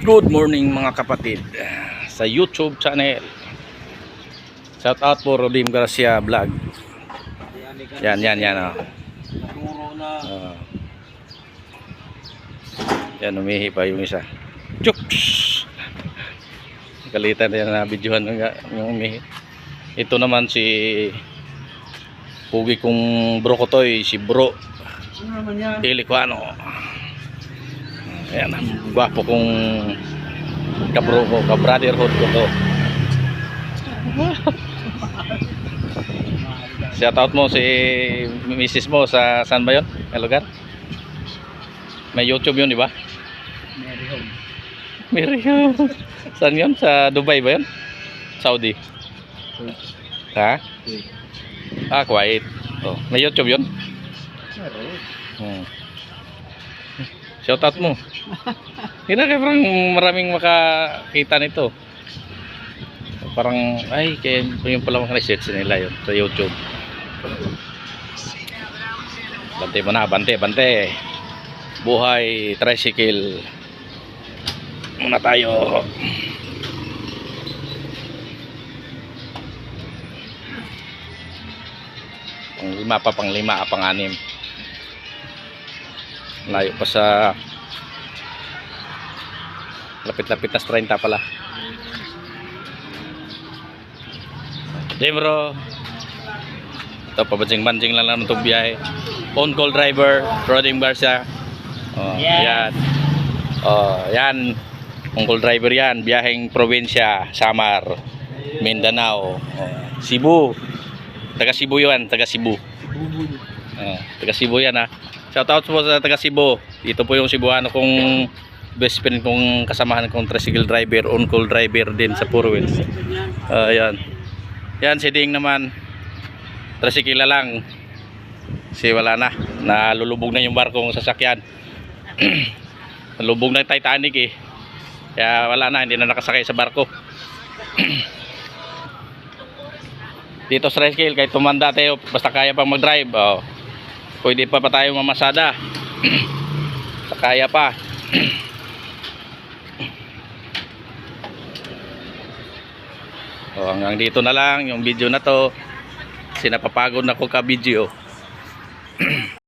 Good morning mga kapatid sa YouTube channel. Shout out po Rodim Garcia Vlog. Yan oh. Yan umihi pa yung isa. Chuks! Kalitan na yan na videohan yung umihi. Ito naman si pugi kong bro ko to, si bro Iliquano. Ayan, ang gwapo kong kabro ko, kabrotherhood ko to. Shout out mo si misis mo sa saan ba yun? May lugar? May YouTube yun, di ba? Mary Home. Saan yun? Sa Dubai ba yun? Saudi? Ha? Ah, Kuwait. Oh, may YouTube yun? Shout out mo. Hindi na parang maraming makakita nito. Parang ay kaya yung pala mga research nila yun sa YouTube. Bante mo na, bante. Buhay tricycle. Muna tayo. Pang lima, pang anim. Layo pa sa lapit-lapit na 30 pala. Bro, ito pabanjing-banjing lang itong biyahe. On call driver Rodim Garcia. Oh, yeah. Yan. Oh, yan. On call driver yan, biyaheng probinsya, Samar, Mindanao, Cebu. Taga Cebu yan, taga Cebu. Taga Cebu yan ha. Shoutout po sa taga Cebu. Ito po yung Cebuano kong best friend kong kasamahan kong tricycle driver, on call driver din sa Puro Wheels. Yan. Yan si Ding naman. Tricycle lang. Kasi wala na. Nalulubog na yung barkong sasakyan. Nalubog na yung Titanic eh. Kaya wala na, hindi na nakasakay sa barko. Dito sa tricycle kahit tumanda tayo basta kaya pang mag-drive. Pwede pa tayo mamasada. Kaya pa. Hanggang dito na lang yung video na to. Kasi napapagod na ko ka video.